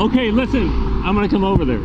Okay, listen, I'm gonna come over there.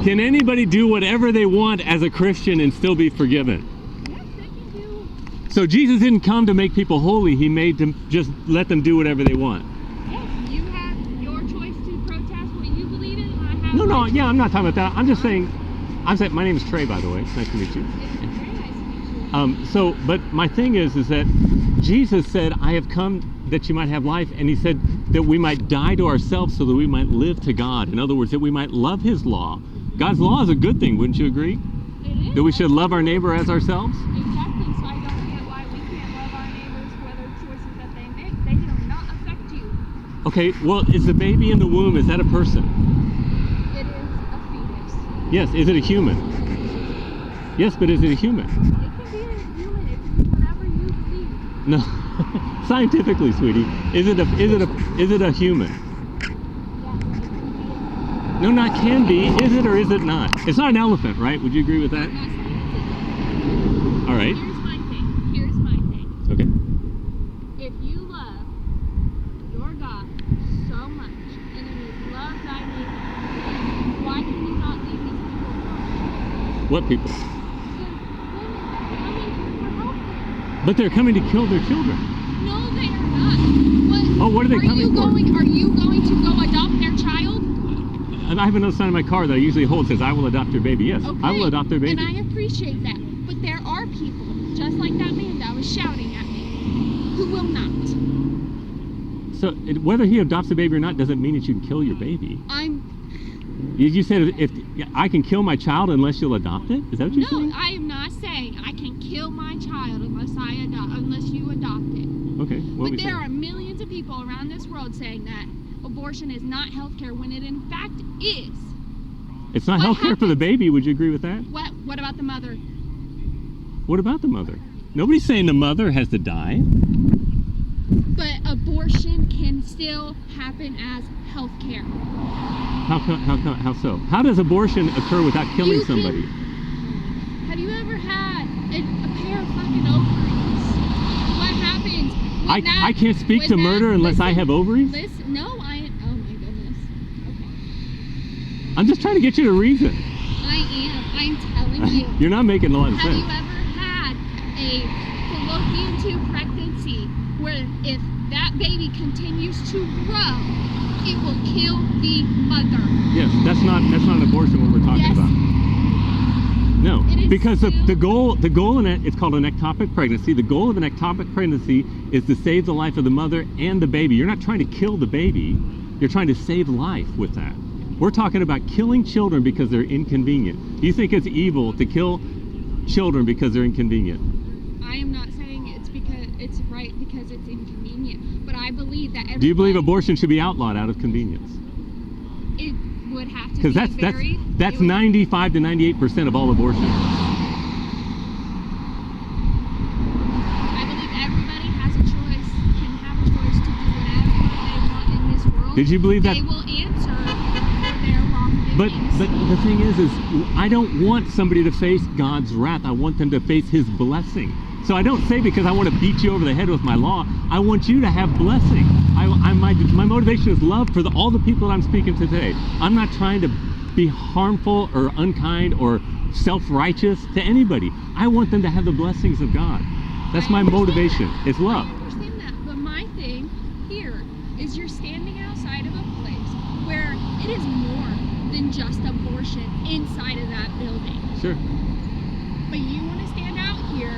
Can anybody do whatever they want as a Christian and still be forgiven? Yes, they can do. So Jesus didn't come to make people holy, he made them just let them do whatever they want. Yes, you have your choice to protest what you believe in, and I have No, my yeah, choice. I'm not talking about that. I'm just saying, my name is Trey, by the way. Nice to meet you. It's very nice to meet you. But my thing is that Jesus said, I have come that you might have life, and he said that we might die to ourselves so that we might live to God. In other words, that we might love his law. God's law is a good thing, wouldn't you agree? It is. That we should love our neighbor as ourselves? Exactly, so I don't get why we can't love our neighbors for the choices that they make. They do not affect you. Okay, well, is the baby in the womb, is that a person? It is a fetus. Yes, is it a human? Yes, but is it a human? It can be a human if you whatever you believe. No, scientifically, sweetie, is it a human? No, not can be. Is it or is it not? It's not an elephant, right? Would you agree with that? I'm not saying it's a human. All right. Here's my thing. Okay. If you love your God so much, and it is love thy neighbor, why can you not leave these people alone? What people? The women that are coming for help. But they're coming to kill their children. No, they are not. What are they coming for? Are you going to go adopt their child? And I have another sign on my car that I usually hold that says, I will adopt your baby. Yes, Okay. I will adopt their baby. And I appreciate that. But there are people, just like that man that was shouting at me, who will not. So whether he adopts the baby or not doesn't mean that you can kill your baby. You said if I can kill my child unless you'll adopt it? Is that what you're saying? No, I am not saying I can kill my child unless you adopt it. Okay. But there are millions of people around this world saying that abortion is not healthcare when it in fact is. It's not health care for the baby. Would you agree with that? What about the mother? What about the mother? Nobody's saying the mother has to die. But abortion can still happen as healthcare. How so? How does abortion occur without killing somebody? Have you ever had a pair of fucking ovaries? What happens? I can't speak to murder unless I have ovaries? Listen, no, oh my goodness. Okay. I'm just trying to get you to reason. I'm telling you. You're not making a lot of Have sense. you ever had a fallopian tube pregnancy where if that baby continues to grow, it will kill the mother? Yes, that's not an abortion what we're talking about. No, because the goal in it, it's called an ectopic pregnancy. The goal of an ectopic pregnancy is to save the life of the mother and the baby. You're not trying to kill the baby. You're trying to save life with that. We're talking about killing children because they're inconvenient. Do you think it's evil to kill children because they're inconvenient? I am not saying it's right because it's inconvenient, but I believe that Do you believe abortion should be outlawed out of convenience? It would have to be Because that's 95 to 98% of all abortions. I believe everybody has a choice, can have a choice to do whatever they want in this world. Did you believe that? They will answer for their wrongdoings. But the thing is I don't want somebody to face God's wrath. I want them to face his blessing. So I don't say because I want to beat you over the head with my law. I want you to have blessing. My motivation is love for all the people that I'm speaking to today. I'm not trying to be harmful or unkind or self-righteous to anybody. I want them to have the blessings of God. That's my motivation. It's love. I understand that, but my thing here is you're standing outside of a place where it is more than just abortion inside of that building. Sure. But you want to stand out here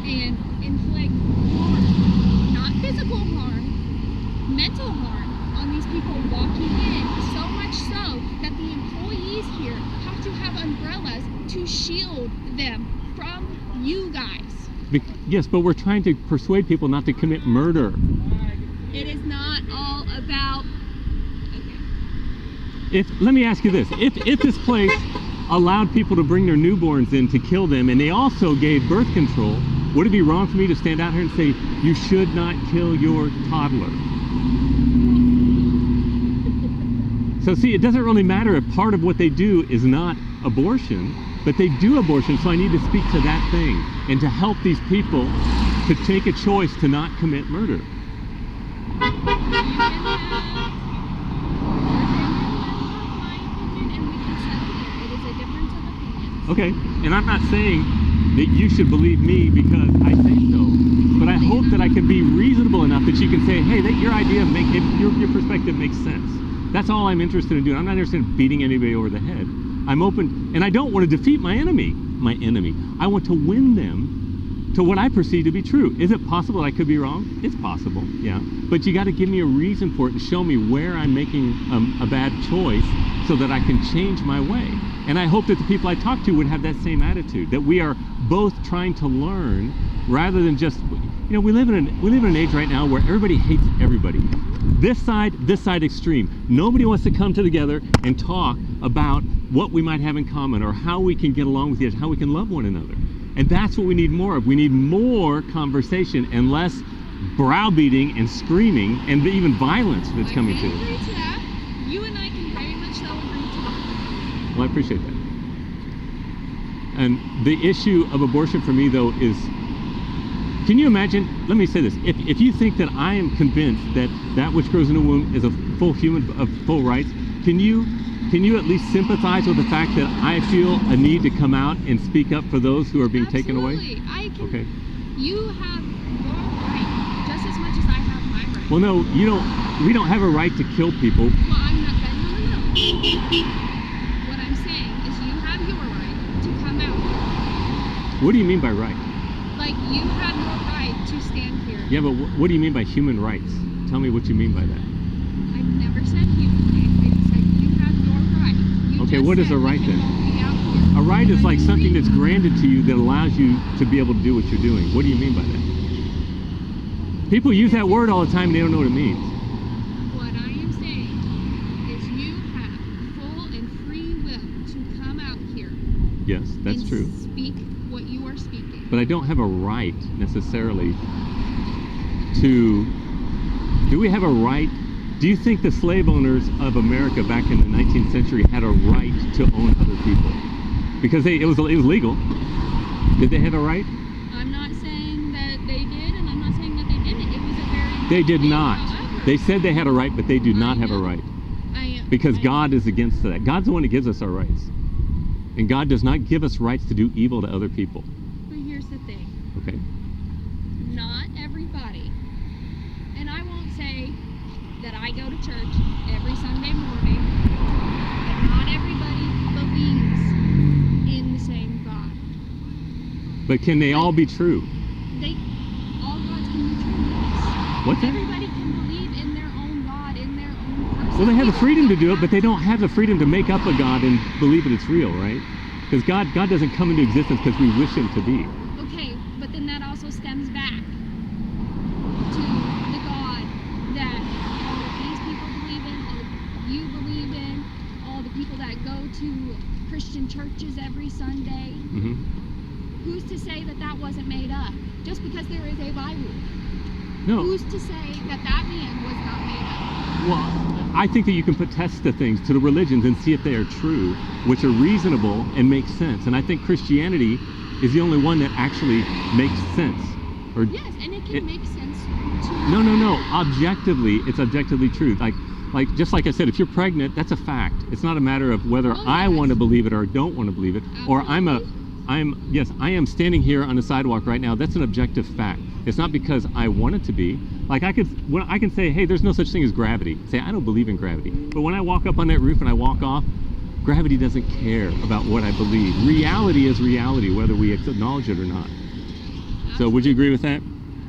and inflict harm, not physical harm, mental harm on these people walking in, so much so that the employees here have to have umbrellas to shield them from you guys. Yes, but we're trying to persuade people not to commit murder. It is not all about... Okay. Let me ask you this. If this place allowed people to bring their newborns in to kill them and they also gave birth control, would it be wrong for me to stand out here and say, you should not kill your toddler? So see, it doesn't really matter if part of what they do is not abortion, but they do abortion, so I need to speak to that thing and to help these people to take a choice to not commit murder. You can have Okay, and I'm not saying that you should believe me because I say so, but I hope that I can be reasonable enough that you can say, hey, that your idea your perspective makes sense. That's all I'm interested in doing. I'm not interested in beating anybody over the head. I'm open, and I don't want to defeat my enemy. I want to win them to what I perceive to be true. Is it possible I could be wrong? It's possible, yeah. But you got to give me a reason for it and show me where I'm making a bad choice so that I can change my way. And I hope that the people I talk to would have that same attitude, that we are both trying to learn rather than just, you know, we live in an age right now where everybody hates everybody. This side extreme. Nobody wants to come together and talk about what we might have in common or how we can get along with each other, how we can love one another. And that's what we need more of. We need more conversation and less browbeating and screaming and even violence that's coming to I it. agree to that. You and I can very much so agree to that. Well, I appreciate that. And the issue of abortion for me, though, is, can you imagine, let me say this, if you think that I am convinced that that which grows in a womb is a full human, of full rights, can you at least sympathize with the fact that I feel a need to come out and speak up for those who are being taken away? Absolutely. I can. Okay. You have your right just as much as I have my right. Well, no, you don't. We don't have a right to kill people. Well, I'm not. No. What I'm saying is you have your right to come out. What do you mean by right? Like, you have your right to stand here. Yeah, but what do you mean by human rights? Tell me what you mean by that. I never said human rights. I just said you have your right. You Okay, just what is said a right we then? can all be out here. A right is like And something that's freedom. granted to you that allows you to be able to do what you're doing. What do you mean by that? People use that word all the time and they don't know what it means. What I am saying is you have full and free will to come out here. Yes, that's and true. Speak what you are speaking. But I don't have a right necessarily to. Do we have a right? Do you think the slave owners of America back in the 19th century had a right to own other people? Because it was legal. Did they have a right? I'm not saying that they did, and I'm not saying that they didn't. It was a very They did thing, not. however. They said they had a right, but they do not I have a know. right. I Because I- God is against that. God's the one that gives us our rights. And God does not give us rights to do evil to other people. But here's the thing. Okay? Not everybody, and I won't say that I go to church every Sunday morning, but not everybody believes in the same God. But can they all be true? They, all gods can be true, yes. What's that? Everybody can believe in their own God, in their own person. Well, they have the freedom to do it, but they don't have the freedom to make up a God and believe that it's real, right? Because God doesn't come into existence because we wish Him to be. Okay, but then that also stems back to the God that all of these people believe in, all of you believe in, all the people that go to Christian churches every Sunday. Hmm. Who's to say that that wasn't made up? Just because there is a Bible. No. Who's to say that that man was not made up? Well, I think that you can put tests to things, to the religions, and see if they are true, which are reasonable and make sense. And I think Christianity is the only one that actually makes sense. Or Yes, and it can make sense to no. Objectively, it's objectively true. Like just like I said, if you're pregnant, that's a fact. It's not a matter of whether Oh, I yes. want to believe it or don't want to believe it. Or I am standing here on the sidewalk right now. That's an objective fact. It's not because I want it to be. Like I can say, hey, there's no such thing as gravity. Say, I don't believe in gravity. But when I walk up on that roof and I walk off, gravity doesn't care about what I believe. Reality is reality, whether we acknowledge it or not. So would you agree with that?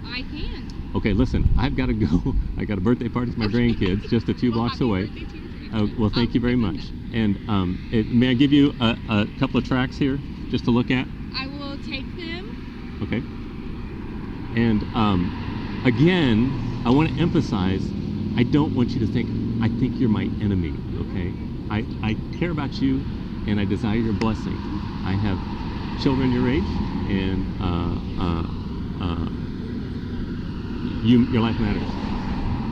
I can. Okay, listen, I've got to go. I got a birthday party for my grandkids just a few Well, blocks happy away. birthday to your grandkids. Well, thank you very much. And may I give you a couple of tracks here just to look at? I will take them. Okay. And again, I want to emphasize, I don't want you to think, I think you're my enemy, okay? I care about you and I desire your blessing. I have children your age and your life matters.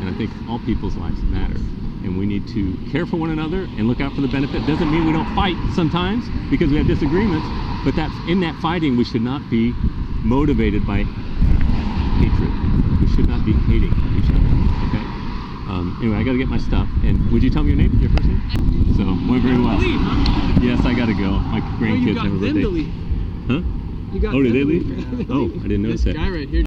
And I think all people's lives matter. And we need to care for one another and look out for the benefit. Doesn't mean we don't fight sometimes because we have disagreements, but that's in that fighting we should not be motivated by hatred. We should not be hating each other. Okay. Anyway, I got to get my stuff. And would you tell me your name, your first name? So, went very well. Yes, I got to gotta go. My No, you grandkids got have a them birthday. to leave. Huh? You got Oh, did them they to leave? leave. Oh, I didn't notice This that. guy right here